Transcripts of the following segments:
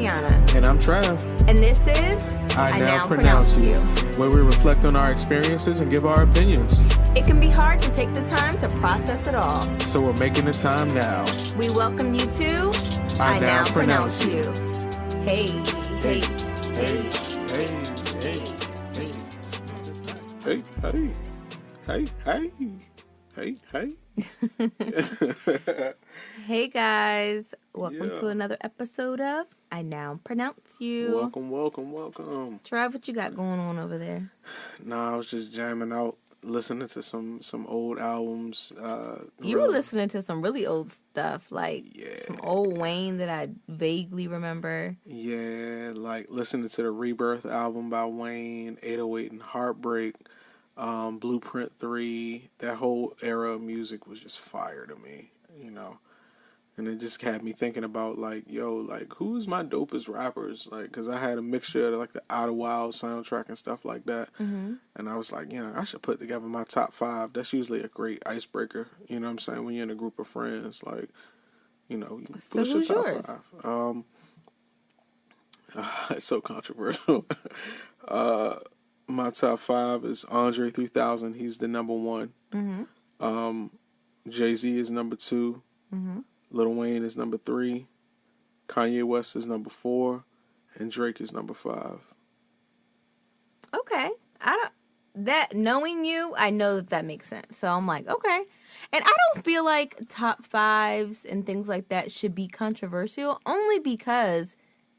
Teonna. And I'm Trav. And this is I Now Pronounce You, where we reflect on our experiences and give our opinions. It can be hard to take the time to process it all. So we're making the time now. We welcome you to I Now Pronounce You. Hey, hey, hey. Hey guys, welcome to another episode of I Now Pronounce You. Welcome. Trav, what you got going on over there? Nah, I was just jamming out, listening to some old albums. You were listening to some really old stuff, like some old Wayne that I vaguely remember. Yeah, like listening to the Rebirth album by Wayne, 808 and Heartbreak, Blueprint 3. That whole era of music was just fire to me, you know. And it just had me thinking about, like, who's my dopest rappers? Like, because I had a mixture of, like, the Outer Wild soundtrack and stuff like that. Mm-hmm. And I was like, I should put together my top 5. That's usually a great icebreaker, you know what I'm saying, when you're in a group of friends. Like, you boost your top 5. It's so controversial. My top 5 is Andre 3000. He's the number 1. Mm-hmm. Jay-Z is number 2. Mm-hmm. Lil Wayne is number 3, Kanye West is number 4, and Drake is number 5. Okay. Knowing you, I know that makes sense. So I'm like, okay. And I don't feel like top 5s and things like that should be controversial, only because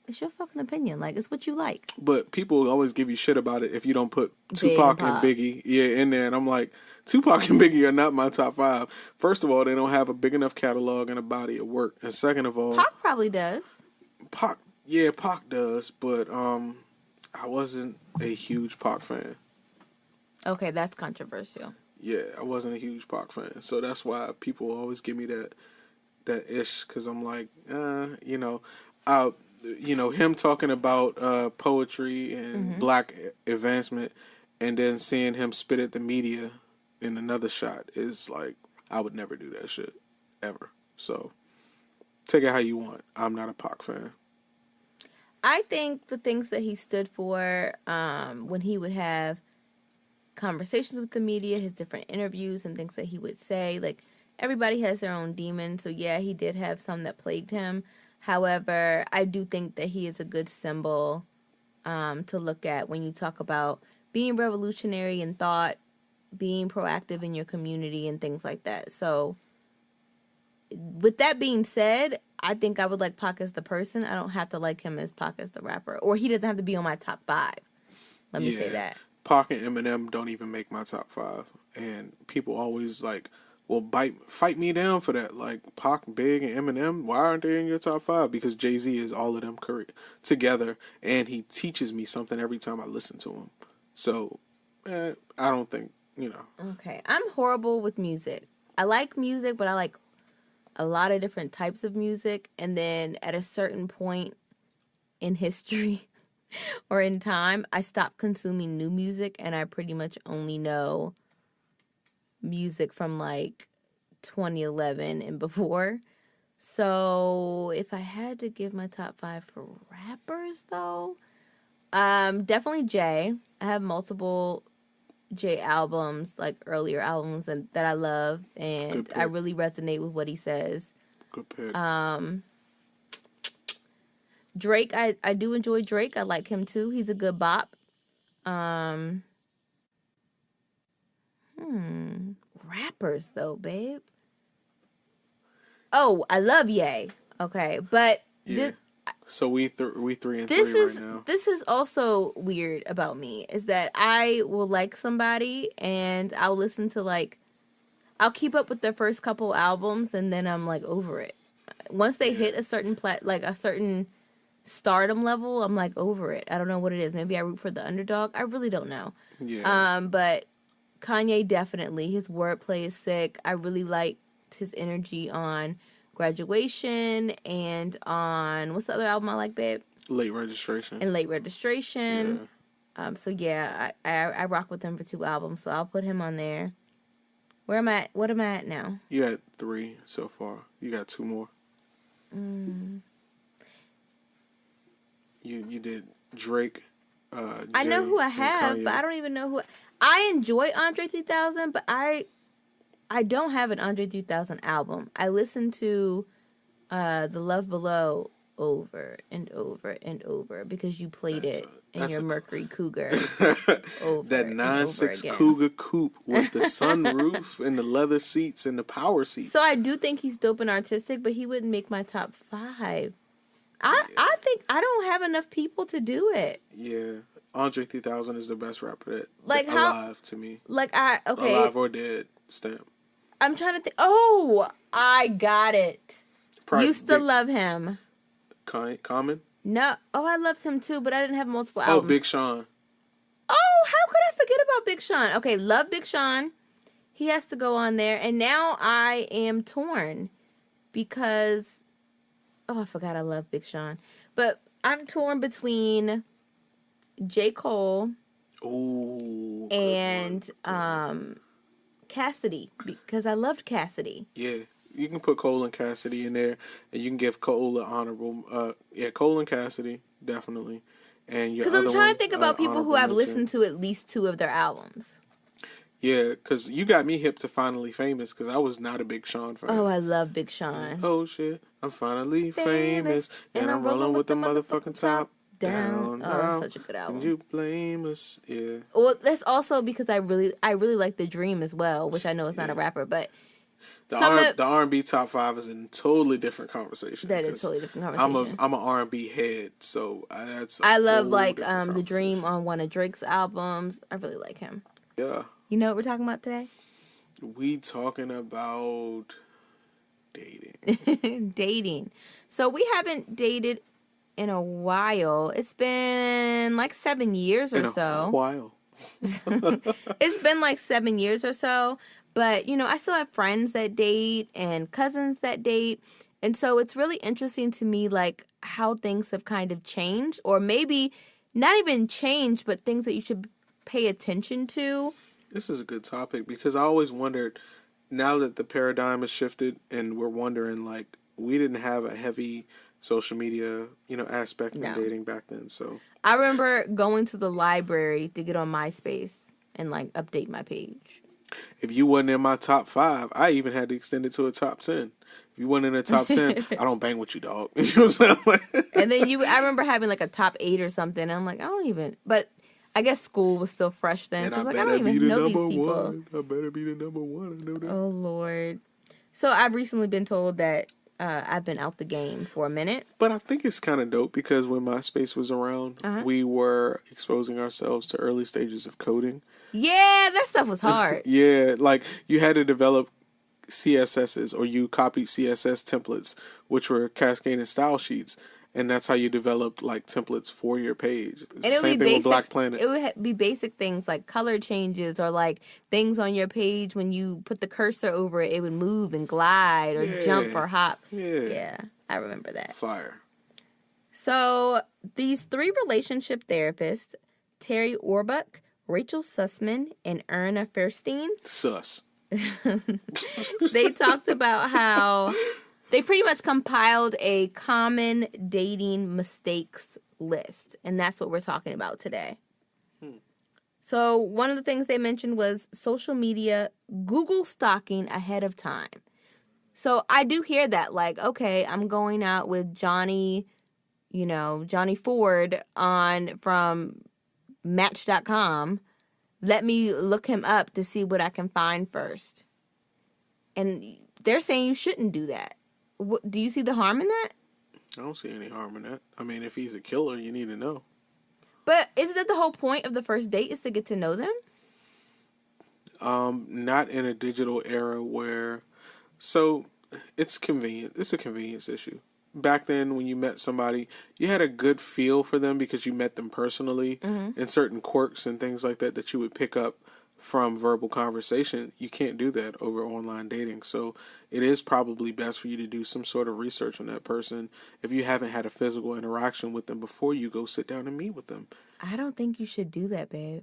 it's your fucking opinion. Like, it's what you like. But people always give you shit about it if you don't put Tupac and Biggie in there. And I'm like, Tupac and Biggie are not my top 5. First of all, they don't have a big enough catalog and a body of work. And second of all, Pac probably does. Pac does, but I wasn't a huge Pac fan. Okay, that's controversial. Yeah, I wasn't a huge Pac fan. So that's why people always give me that ish, because I'm like, him talking about poetry and black advancement, and then seeing him spit at the media in another shot is like, I would never do that shit ever. So take it how you want. I'm not a Pac fan. I think the things that he stood for, when he would have conversations with the media, his different interviews and things that he would say, like, everybody has their own demons. So yeah, he did have some that plagued him. However, I do think that he is a good symbol to look at when you talk about being revolutionary in thought, being proactive in your community and things like that. So with that being said, I think I would like Pac as the person. I don't have to like him as Pac as the rapper. Or he doesn't have to be on my top 5. Let me say that. Pac and Eminem don't even make my top 5. And people always like, well, fight me down for that. Like, Pac, Big, and Eminem, why aren't they in your top 5? Because Jay-Z is all of them together, and he teaches me something every time I listen to him. So, I don't think, Okay, I'm horrible with music. I like music, but I like a lot of different types of music. And then at a certain point in history or in time, I stopped consuming new music, and I pretty much only know music from like 2011 and before. So if I had to give my top 5 for rappers, though, definitely Jay. I have multiple Jay albums, like earlier albums, and that I love, and I really resonate with what he says. Good pick. Drake, I do enjoy Drake. I like him too. He's a good bop. Rappers though, babe. Oh, I love Ye. Okay, but so we 3 and 3 right now. This is also weird about me, is that I will like somebody and I'll listen to I'll keep up with their first couple albums and then I'm like over it. Once they hit a certain a certain stardom level, I'm like over it. I don't know what it is. Maybe I root for the underdog. I really don't know. Yeah. But Kanye definitely, his wordplay is sick. I really liked his energy on Graduation and on, what's the other album I like, babe? Late Registration. And Late Registration. Yeah. So yeah, I rock with him for 2 albums, so I'll put him on there. Where am I at? What am I at now? You had 3 so far. You got 2 more. You did Drake. I know who I and have, Kanye. but I don't even know who. I enjoy Andre 3000, but I don't have an Andre 3000 album. I listen to The Love Below over and over and over because you played That's it in your a Mercury Cougar over that and over 9.6 again. Cougar coupe with the sunroof and the leather seats and the power seats. So I do think he's dope and artistic, but he wouldn't make my top 5. I think I don't have enough people to do it. Yeah, Andre 3000 is the best rapper Like that how alive to me. okay. Alive or dead, stamp. I'm trying to think. Oh, I got it. Used to Big, love him. Common. No, oh, I loved him too, but I didn't have multiple Oh, albums. Big Sean. Oh, how could I forget about Big Sean? Okay, love Big Sean. He has to go on there. And now I am torn because, I forgot I love Big Sean. But I'm torn between J. Cole Ooh, and Cassidy because I loved Cassidy. Yeah, you can put Cole and Cassidy in there, and you can give Cole an honorable. Cole and Cassidy definitely, and your Because I'm other trying one, to think about people who honorable I've mention. listened to at least 2 of their albums. Yeah, because you got me hip to Finally Famous because I was not a Big Sean fan. Oh, I love Big Sean. Oh shit, I'm finally famous, and I'm rolling with the motherfucking top down. Oh, that's such a good album. Can you blame us? Yeah. Well, that's also because I really like The Dream as well, which I know is not a rapper, but The R&B top 5 is a totally different conversation. That is totally different conversation. I'm an R&B head, so I love The Dream on one of Drake's albums. I really like him. Yeah. You know what we're talking about today? We talking about dating. Dating. So we haven't dated in a while. It's been like 7 years or so. A while. It's been like 7 years or so. But, I still have friends that date and cousins that date. And so it's really interesting to me, like, how things have kind of changed. Or maybe not even changed, but things that you should pay attention to. This is a good topic because I always wondered, now that the paradigm has shifted and we're wondering, like, we didn't have a heavy social media, aspect in dating back then. So I remember going to the library to get on MySpace and, like, update my page. If you wasn't in my top 5, I even had to extend it to a top 10. If you wasn't in the top 10, I don't bang with you, dog. You know what I'm saying? And then I remember having like a top 8 or something. And I'm like, but I guess school was still fresh then. And I like, better I don't be even the know number these people. one. I better be the number one. I know that. Oh, Lord. So I've recently been told that I've been out the game for a minute. But I think it's kind of dope because when MySpace was around, we were exposing ourselves to early stages of coding. Yeah, that stuff was hard. Yeah, like you had to develop CSSs or you copied CSS templates, which were cascading style sheets. And that's how you developed like templates for your page. Same thing with Black Planet. It would be basic things like color changes or like things on your page when you put the cursor over it, it would move and glide or jump or hop. Yeah, I remember that. Fire. So these 3 relationship therapists, Terry Orbuck, Rachel Sussman, and Erna Fairstein. Sus. They talked about how they pretty much compiled a common dating mistakes list. And that's what we're talking about today. So one of the things they mentioned was social media, Google stalking ahead of time. So I do hear that, like, okay, I'm going out with Johnny Ford from Match.com. Let me look him up to see what I can find first. And they're saying you shouldn't do that. Do you see the harm in that? I don't see any harm in that. I mean, if he's a killer, you need to know. But isn't that the whole point of the first date is to get to know them? Not in a digital era where... So, it's convenient. It's a convenience issue. Back then, when you met somebody, you had a good feel for them because you met them personally, and certain quirks and things like that you would pick up from verbal conversation. You can't do that over online dating. So it is probably best for you to do some sort of research on that person if you haven't had a physical interaction with them before you go sit down and meet with them. I don't think you should do that, babe.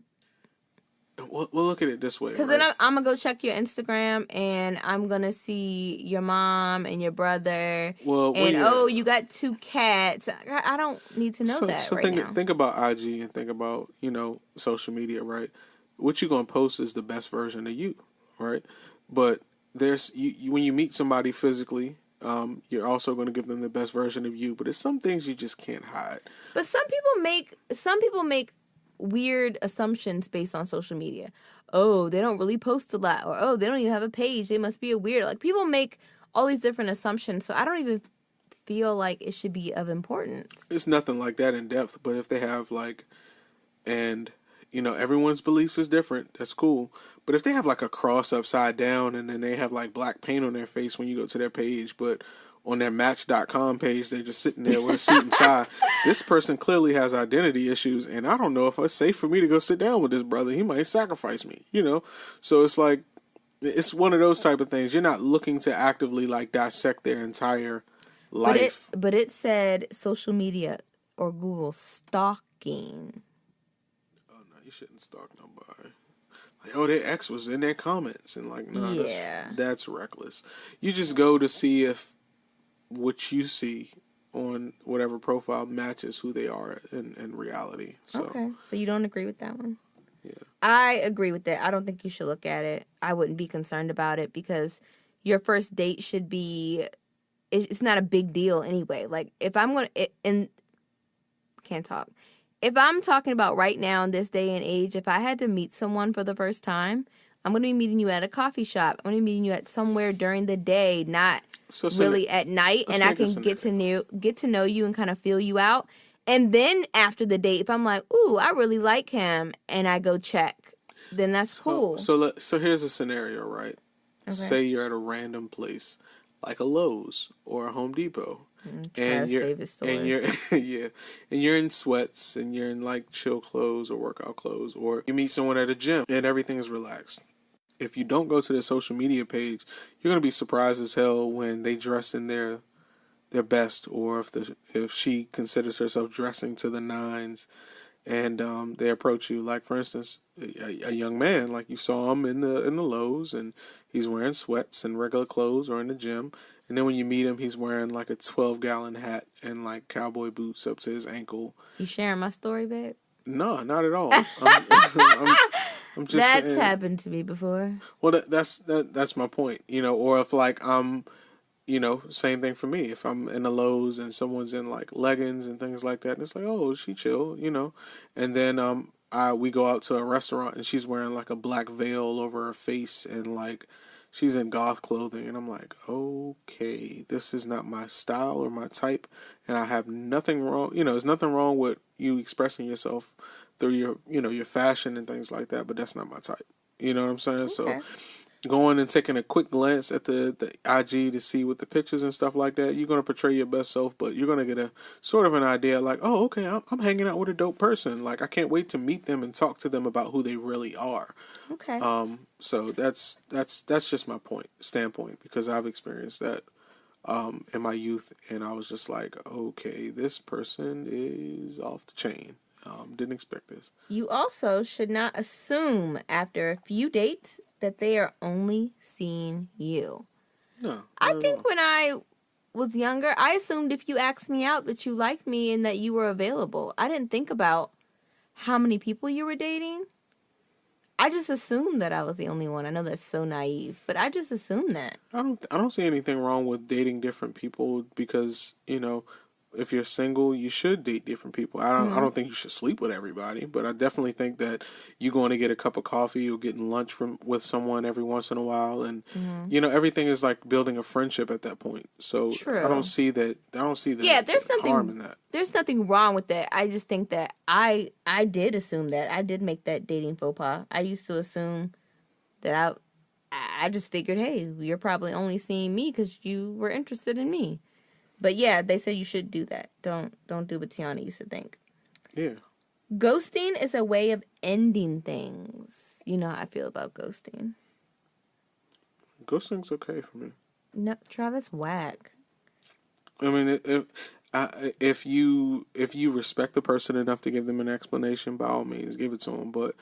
we'll look at it this way, Because right? then I'm going to go check your Instagram, and I'm going to see your mom and your brother. Well, And, yeah. you got 2 cats. I don't need to know that So right now. think about IG and think about, social media, right? What you're gonna post is the best version of you, right? But there's when you meet somebody physically, you're also going to give them the best version of you. But it's some things you just can't hide. But some people make weird assumptions based on social media. Oh, they don't really post a lot, or oh, they don't even have a page. They must be a weirdo. Like, people make all these different assumptions, so I don't even feel like it should be of importance. It's nothing like that in depth. But if they have and everyone's beliefs is different, that's cool. But if they have like a cross upside down and then they have like black paint on their face when you go to their page, but on their Match.com page they're just sitting there with a suit and tie, this person clearly has identity issues, and I don't know if it's safe for me to go sit down with this brother. He might sacrifice me, So it's like, it's one of those type of things. You're not looking to actively like dissect their entire life. But it said social media or Google stalking. Oh no, you shouldn't stalk nobody. Like, oh, their ex was in their comments, and like, nah, Yeah. that's reckless. You just go to see if what you see on whatever profile matches who they are in reality. So, Okay, so you don't agree with that one? yeah. I agree with that. I don't think you should look at it. I wouldn't be concerned about it because your first date should be. It's not a big deal anyway. Like, if I'm gonna and can't talk. If I'm talking about right now in this day and age, if I had to meet someone for the first time, I'm going to be meeting you at a coffee shop. I'm going to be meeting you at somewhere during the day, not really at night, and I can get to know you and kind of feel you out. And then after the date, if I'm like, ooh, I really like him, and I go check, then that's cool. So here's a scenario, right? Okay. Say you're at a random place, like a Lowe's or a Home Depot. And you're yeah, and you're in sweats and you're in like chill clothes or workout clothes, or you meet someone at a gym and everything is relaxed. If you don't go to their social media page, you're gonna be surprised as hell when they dress in their best, or if she considers herself dressing to the nines, and they approach you. Like, for instance, a young man, like you saw him in the Lowe's, and he's wearing sweats and regular clothes, or in the gym. And then when you meet him, he's wearing like a 12-gallon hat and like cowboy boots up to his ankle. You sharing my story, babe? No, not at all. I'm just That's saying, happened to me before. Well, that's my point. Or if like I'm, same thing for me. If I'm in the Lowe's and someone's in like leggings and things like that, and it's like, oh, she chill, And then we go out to a restaurant and she's wearing like a black veil over her face and like she's in goth clothing, and I'm like, okay, this is not my style or my type, and I have nothing wrong. There's nothing wrong with you expressing yourself through your fashion and things like that, but that's not my type. You know what I'm saying? Okay. So going and taking a quick glance at the IG to see what the pictures and stuff like that, you're going to portray your best self, but you're going to get a sort of an idea like, oh, okay, I'm hanging out with a dope person. Like, I can't wait to meet them and talk to them about who they really are. Okay. So that's just my standpoint, because I've experienced that in my youth, and I was just like, okay, this person is off the chain. Didn't expect this. You also should not assume after a few dates that they are only seeing you. No. I think when I was younger, I assumed if you asked me out that you liked me and that you were available. I didn't think about how many people you were dating. I just assumed that I was the only one. I know that's so naive, but I just assumed that. I don't see anything wrong with dating different people, because, if you're single, you should date different people. I don't think you should sleep with everybody, but I definitely think that you going to get a cup of coffee or getting lunch with someone every once in a while, and everything is like building a friendship at that point. So True. I don't see that. Yeah, there's nothing harm in that. There's nothing wrong with that. I just think that I did assume that. I did make that dating faux pas. I used to assume that I just figured, hey, you're probably only seeing me because you were interested in me. But yeah, they say you should do that. Don't do what Teonna used to think. Yeah. Ghosting is a way of ending things. You know how I feel about ghosting. Ghosting's okay for me. No, Travis, whack. I mean, if you respect the person enough to give them an explanation, by all means, give it to them. But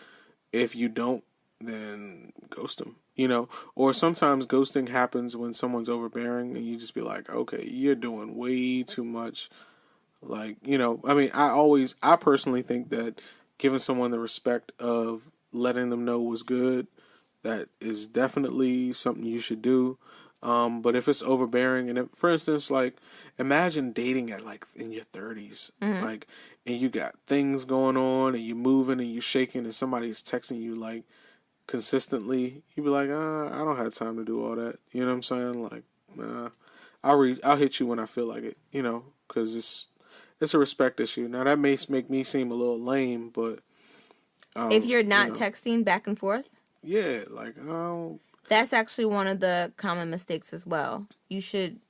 if you don't, then ghost them. You know, or sometimes ghosting happens when someone's overbearing, and you just be like, okay, you're doing way too much. Like, you know, I mean, I personally think that giving someone the respect of letting them know what's good, that is definitely something you should do. But if it's overbearing, and if, for instance, like, imagine dating at like in your 30s, like, and you got things going on, and you're moving and you're shaking, and somebody's texting you like consistently, you'd be like, I don't have time to do all that. You know what I'm saying? Like, nah, I'll hit you when I feel like it. You know, because it's a respect issue. Now that may make me seem a little lame, but If you're not you know, texting back and forth, yeah, like, oh, that's actually one of the common mistakes as well. You should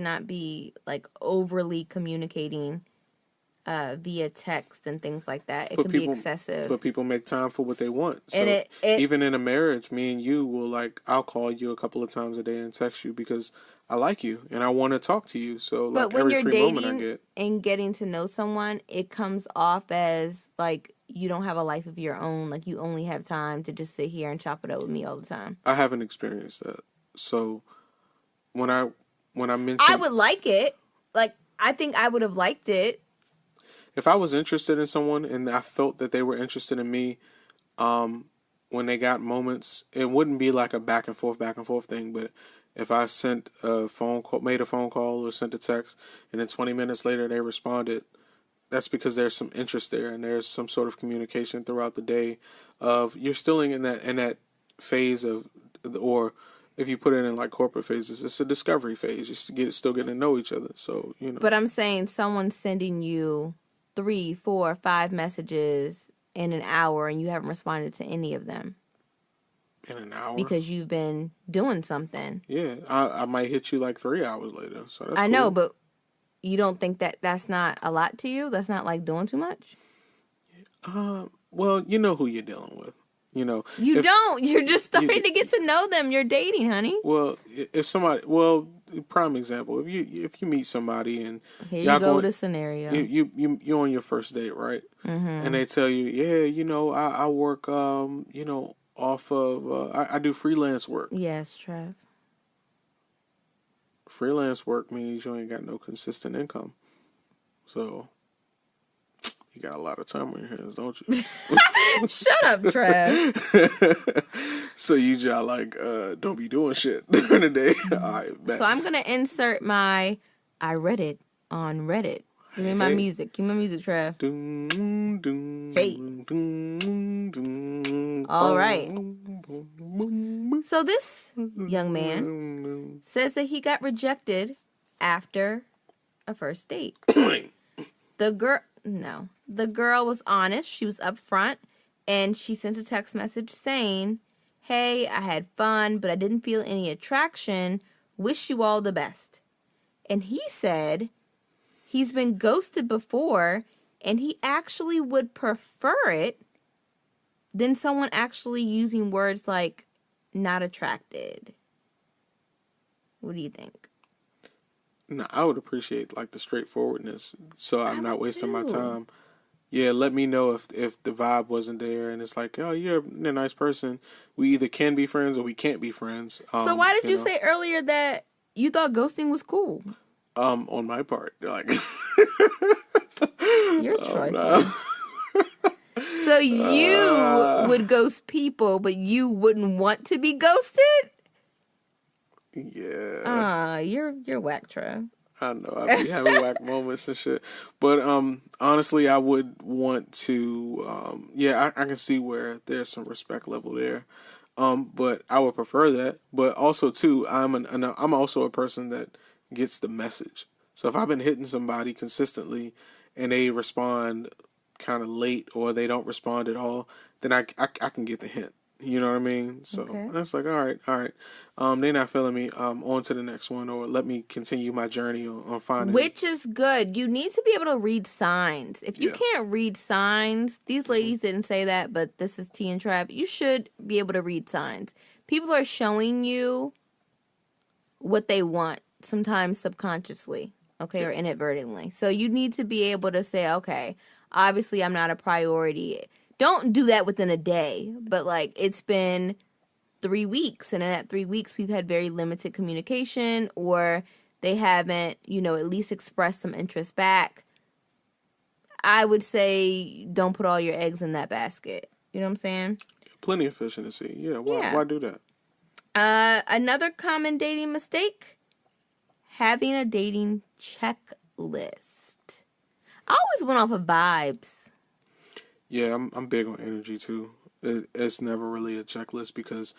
not be like overly communicating via text and things like that. It but can be people, excessive. make time for what they want. And So it even in a marriage, me and you will like, I'll call you a couple of times a day and text you because I like you and I want to talk to you. So but like when every you're free moment I dating get. and getting to know someone, it comes off as like you don't have a life of your own. Like you only have time to just sit here and chop it up with me all the time. I haven't experienced that. So when I I mentioned, would like it. Like I think I would have liked it. if I was interested in someone and I felt that they were interested in me, when they got moments, it wouldn't be like a back and forth thing. But if I sent a phone call, made a phone call or sent a text, and then 20 minutes later they responded, that's because there's some interest there and there's some sort of communication throughout the day of you're still in that phase of, or if you put it in like corporate phases, it's a discovery phase. You're still getting to know each other. So, you know. But I'm saying someone sending you 3, 4, 5 messages in an hour and you haven't responded to any of them In an hour? because you've been doing something. Yeah, I might hit you like 3 hours later. So that's I cool. know, but you don't think that that's not a lot to you? That's not like doing too much? Well, you know who you're dealing with. You know, You don't. You're just you, starting to get to know them. You're dating, honey. well, if somebody, well, prime example, if you meet somebody and Here y'all you go, going, the scenario. you're on your first date, right? And they tell you, yeah, you know, I work, you know, off of, I do freelance work. Yes, Trev. Freelance work means you ain't got no consistent income, so you got a lot of time on your hands, don't you? Shut up, Trev. So you just like, don't be doing shit during the day. All right, bet. So I'm going to insert my I read it on Reddit. Give me my Hey. music. Give me my music, Trev. Dun, dun, Hey. dun, dun, All right. boom, So this young man says that he got rejected after a first date. The girl was honest. She was upfront, and she sent a text message saying, "Hey, I had fun, but I didn't feel any attraction. Wish you all the best." And he said he's been ghosted before, and he actually would prefer it than someone actually using words like not attracted. What do you think? No, I would appreciate like the straightforwardness, so I'm not would wasting my too. time. Yeah, let me know if the vibe wasn't there, and it's like, oh, you're a nice person. We either can be friends or we can't be friends. So why did you know, say earlier that you thought ghosting was cool? on my part, like, You're trifling. So you would ghost people, but you wouldn't want to be ghosted? yeah. You're whack, Trev. I know I be having whack moments and shit, but honestly, I would want to. Yeah, I can see where there's some respect level there, but I would prefer that. But also too, I'm also a person that gets the message. So if I've been hitting somebody consistently and they respond kind of late or they don't respond at all, then I can get the hint. You know what I mean? So Okay. that's like, all right. They're not feeling me. On to the next one, or let me continue my journey on finding. Which is good. You need to be able to read signs. If you Yeah. can't read signs, these ladies didn't say that, but this is T and Trav. You should be able to read signs. People are showing you what they want, sometimes subconsciously, okay, or inadvertently. So you need to be able to say, okay, obviously I'm not a priority. don't do that within a day, but like it's been 3 weeks, and in that 3 weeks we've had very limited communication, or they haven't, at least expressed some interest back. I would say don't put all your eggs in that basket. You know what I'm saying? Plenty of efficiency. Yeah. Yeah. Why do that? Another common dating mistake: having a dating checklist. I always went off of vibes. Yeah, I'm big on energy too. It's never really a checklist because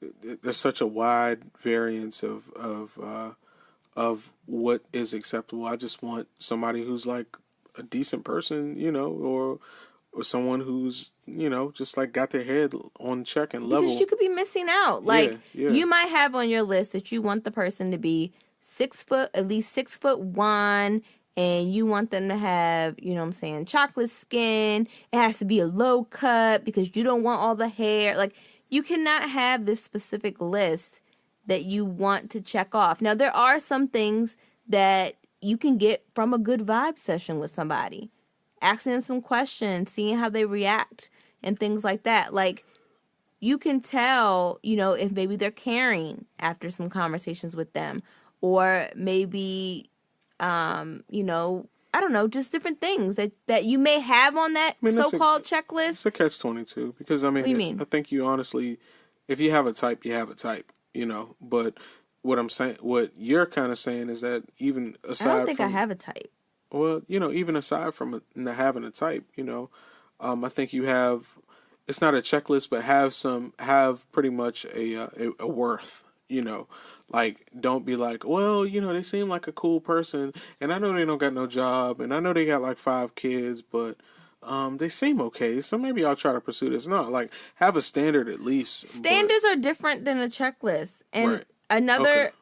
there's such a wide variance of what is acceptable. I just want somebody who's like a decent person, or someone who's just like got their head on check and level. Because you could be missing out. Like Yeah. you might have on your list that you want the person to be 6 foot, at least 6'1", and you want them to have, chocolate skin. It has to be a low cut because you don't want all the hair. Like you cannot have this specific list that you want to check off. Now there are some things that you can get from a good vibe session with somebody. Asking them some questions, seeing how they react, and things like that. Like, you can tell, if maybe they're caring after some conversations with them. Or maybe, I don't know, just different things that you may have on that so-called checklist. It's a catch-22. Because, What do you mean? I think you honestly, if you have a type, you have a type, But what you're kind of saying is that even aside from... I don't think I have a type. Well, even aside from having a type, I think you have. It's not a checklist, but have pretty much a worth. Like don't be like, well, they seem like a cool person, and I know they don't got no job, and I know they got like 5 kids, but they seem okay, so maybe I'll try to pursue this. No, like have a standard at least. Standards are different than a checklist, and right.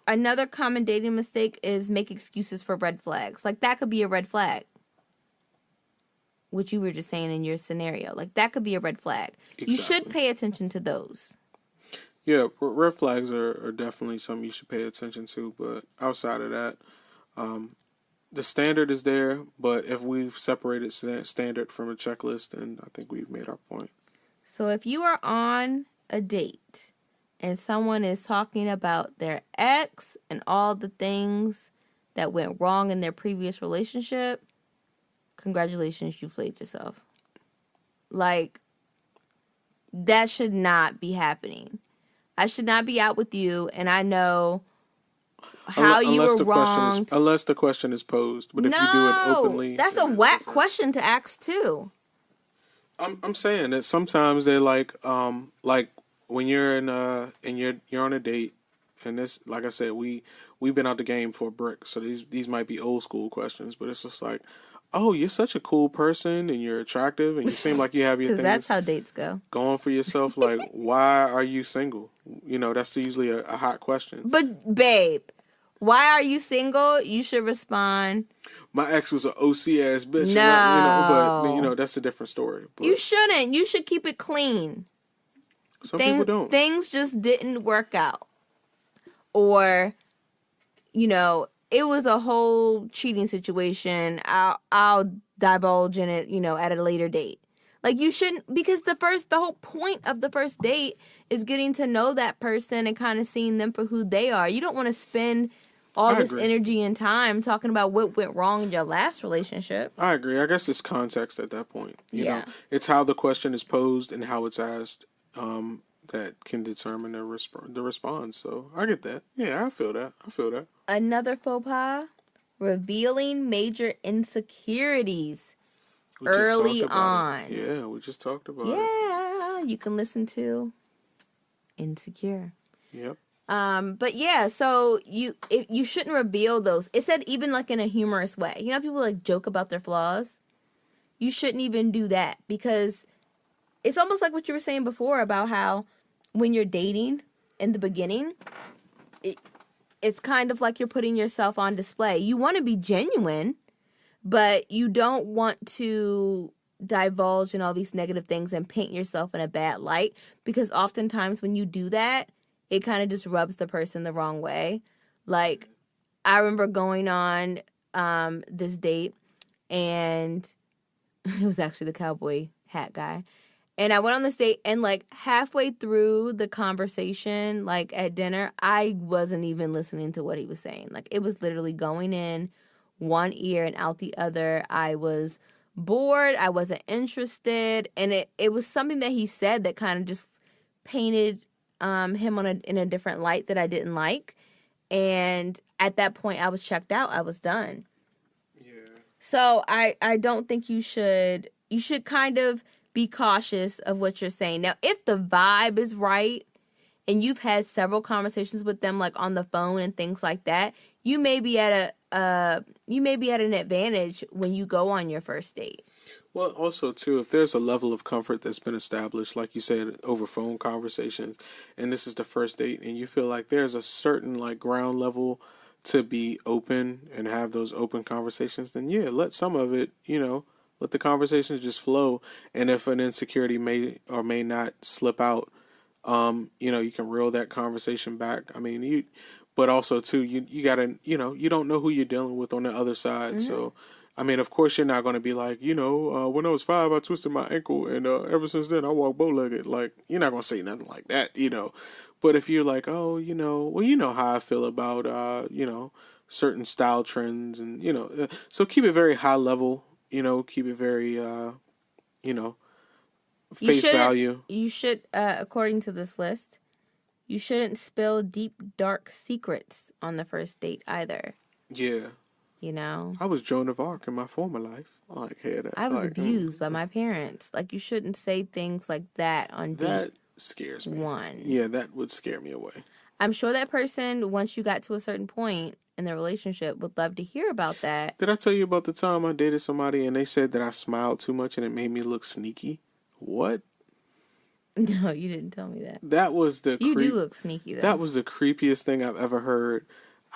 Another common dating mistake is make excuses for red flags. Like that could be a red flag. Which you were just saying in your scenario. Like that could be a red flag. Exactly. You should pay attention to those. Yeah, red flags are definitely something you should pay attention to. But outside of that, the standard is there. But if we've separated standard from a checklist, then I think we've made our point. So if you are on a date and someone is talking about their ex and all the things that went wrong in their previous relationship, congratulations, you played yourself. Like, that should not be happening. I should not be out with you, and I know how you were wronged. Unless the question is posed. But if you do it openly... That's a whack question to ask, too. I'm saying that sometimes they're like when you're you're on a date, and this, like I said, we've been out the game for a brick, so these might be old school questions, but it's just like, oh, you're such a cool person, and you're attractive, and you seem like you have your things. That's how dates go. Going for yourself, like, why are you single? That's usually a hot question. But babe, why are you single? You should respond, my ex was an OC ass bitch. No, but that's a different story. But you shouldn't. You should keep it clean. Some people don't. Things just didn't work out. Or, it was a whole cheating situation. I'll divulge in it, at a later date. Like you shouldn't, because the whole point of the first date is getting to know that person and kind of seeing them for who they are. You don't want to spend all this energy and time talking about what went wrong in your last relationship. I agree. I guess it's context at that point. You know, it's how the question is posed and how it's asked that can determine the response. So I get that. Yeah, I feel that. Another faux pas: revealing major insecurities early on. Yeah, we just talked about it. Yeah, you can listen to Insecure. Yep. But yeah, so you shouldn't reveal those. It said even like in a humorous way. People like joke about their flaws. You shouldn't even do that, because it's almost like what you were saying before about how when you're dating in the beginning, it's kind of like you're putting yourself on display. You want to be genuine, but you don't want to divulge in all these negative things and paint yourself in a bad light, because oftentimes when you do that, it kind of just rubs the person the wrong way. Like, I remember going on this date, and it was actually the cowboy hat guy. And I went on this date, and like halfway through the conversation, like at dinner, I wasn't even listening to what he was saying. Like it was literally going in one ear and out the other. I was bored. I wasn't interested. And it was something that he said that kind of just painted him in a different light that I didn't like. And at that point, I was checked out. I was done. Yeah. So I don't think you should kind of be cautious of what you're saying. Now, if the vibe is right and you've had several conversations with them like on the phone and things like that, you may be at an advantage when you go on your first date. Well, also too, if there's a level of comfort that's been established, like you said, over phone conversations, and this is the first date, and you feel like there's a certain like ground level to be open and have those open conversations, then yeah, let some of it, let the conversations just flow. And if an insecurity may or may not slip out, you can reel that conversation back. I mean, but also too, you gotta, you don't know who you're dealing with on the other side. Mm-hmm. So, I mean, of course you're not going to be like, when I was 5, I twisted my ankle, and ever since then I walk bow-legged. Like, you're not going to say nothing like that, But if you're like, oh, well, you know how I feel about, certain style trends, and so keep it very high level. Keep it very, face value. You should, according to this list, you shouldn't spill deep, dark secrets on the first date either. Yeah. I was Joan of Arc in my former life. I was abused by my parents. Like, you shouldn't say things like that on date. That scares me. One. Yeah, that would scare me away. I'm sure that person, once you got to a certain point in the relationship, would love to hear about that. Did I tell you about the time I dated somebody and they said that I smiled too much and it made me look sneaky? What? No, you didn't tell me that. That was the You do look sneaky, though. That was the creepiest thing I've ever heard.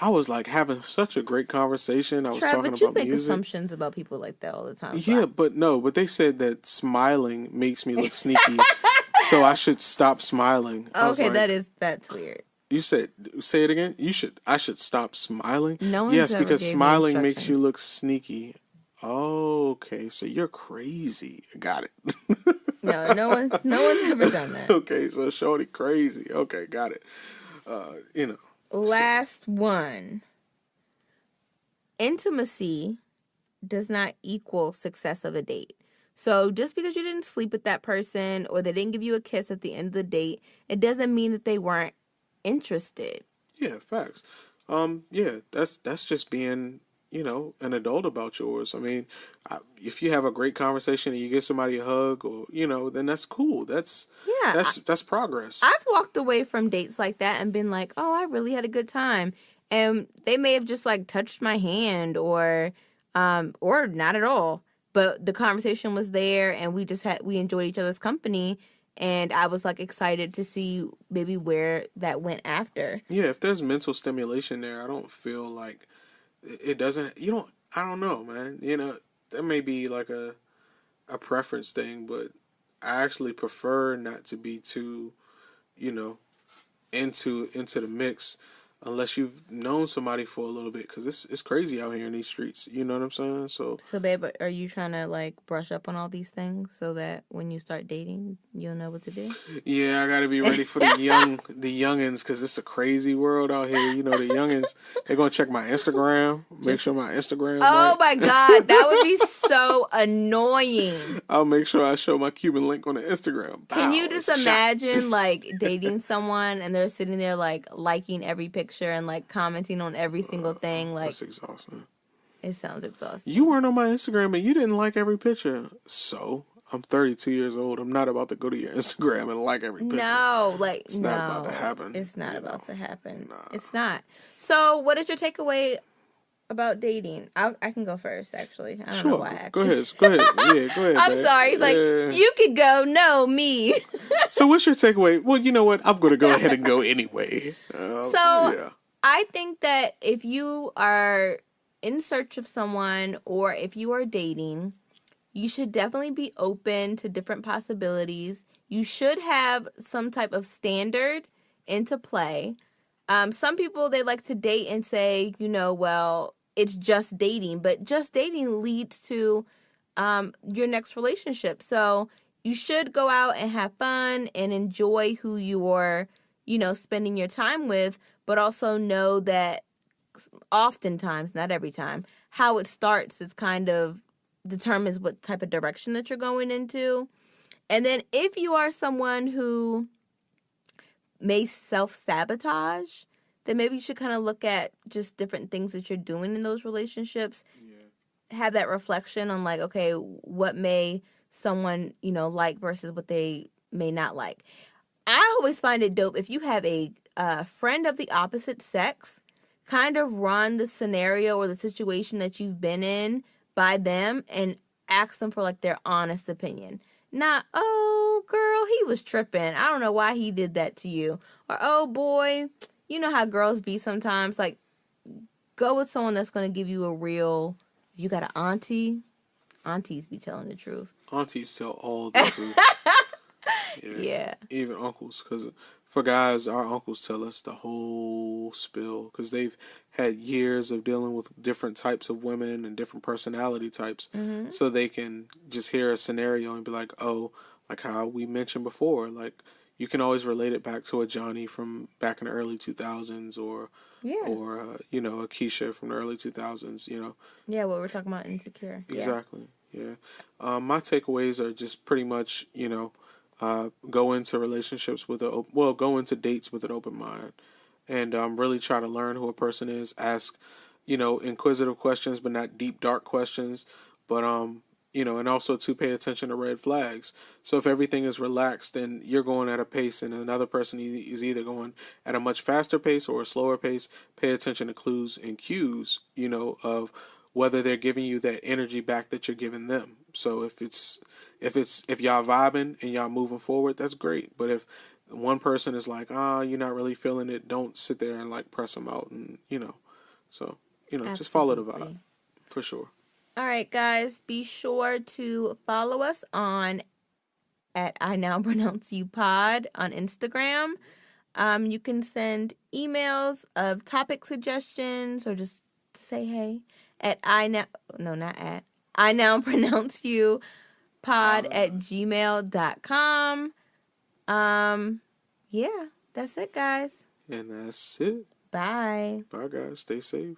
I was like having such a great conversation. I was talking about music. But you make assumptions about people like that all the time. Yeah, but they said that smiling makes me look sneaky, so I should stop smiling. Okay, that's weird. You said, say it again. I should stop smiling. No one's yes, ever because gave smiling makes you look sneaky. Oh, okay, so you're crazy. Got it. No one's ever done that. Okay, so shorty crazy. Okay, got it. Last one. Intimacy does not equal success of a date. So just because you didn't sleep with that person or they didn't give you a kiss at the end of the date, it doesn't mean that they weren't interested. Yeah, facts. Yeah, that's just being, an adult about yours. I mean, if you have a great conversation and you give somebody a hug or, then that's cool. That's progress. I've walked away from dates like that and been like, oh, I really had a good time. And they may have just like touched my hand or not at all. But the conversation was there and we enjoyed each other's company. And I was like excited to see maybe where that went after. Yeah, if there's mental stimulation there, I don't feel like it doesn't, I don't know, man. That may be like a preference thing, but I actually prefer not to be too, into the mix unless you've known somebody for a little bit, because it's crazy out here in these streets. You know what I'm saying? So, babe, are you trying to like brush up on all these things so that when you start dating, you'll know what to do? Yeah, I got to be ready for the youngins, because it's a crazy world out here. The youngins, they're gonna check my Instagram, make sure my Instagram. Oh my God, that would be so annoying. I'll make sure I show my Cuban link on the Instagram. Can you just imagine like dating someone and they're sitting there like liking every picture and like commenting on every single thing? Like, that's exhausting. It sounds exhausting. You weren't on my Instagram and you didn't like every picture. So I'm 32 years old. I'm not about to go to your Instagram and like every picture. No, it's not about to happen. It's not about to happen. Nah. It's not. So, what is your takeaway about dating? I can go first, actually. I don't know why I asked. Go ahead. Yeah, go ahead. I'm sorry. He's like, you could go. No, me. So what's your takeaway? Well, you know what? I'm going to go ahead and go anyway. I think that if you are in search of someone or if you are dating, you should definitely be open to different possibilities. You should have some type of standard into play. Some people, they like to date and say, well, it's just dating. But just dating leads to your next relationship. So you should go out and have fun and enjoy who you're, spending your time with, but also know that oftentimes, not every time, how it starts is kind of determines what type of direction that you're going into. And then if you are someone who may self-sabotage, then maybe you should kind of look at just different things that you're doing in those relationships. Yeah. Have that reflection on like, okay, what may someone, like versus what they may not like. I always find it dope if you have a friend of the opposite sex, kind of run the scenario or the situation that you've been in by them and ask them for like their honest opinion. Not, oh, girl, he was tripping. I don't know why he did that to you. Or, oh, boy, you know how girls be sometimes. Like, go with someone that's going to give you a real, if you got an auntie, aunties be telling the truth. Aunties tell all the truth. Yeah. Even uncles, because for guys, our uncles tell us the whole spill because they've had years of dealing with different types of women and different personality types. Mm-hmm. So they can just hear a scenario and be like, oh, like how we mentioned before, like you can always relate it back to a Johnny from back in the early 2000s or a Keisha from the early 2000s, Yeah, what we're talking about, insecure. Exactly, yeah. My takeaways are just pretty much, go into relationships go into dates with an open mind, and really try to learn who a person is. Ask, inquisitive questions, but not deep dark questions. But and also to pay attention to red flags. So if everything is relaxed, then you're going at a pace, and another person is either going at a much faster pace or a slower pace. Pay attention to clues and cues, of whether they're giving you that energy back that you're giving them. So if y'all vibing and y'all moving forward, that's great. But if one person is like, you're not really feeling it, don't sit there and like press them out, and so Absolutely. Just follow the vibe for sure. All right, guys, be sure to follow us on at I Now Pronounce You Pod on Instagram. You can send emails of topic suggestions or just to say hey at I Now Pronounce You Pod at gmail.com. Yeah, that's it, guys. And that's it. Bye. Bye, guys. Stay safe.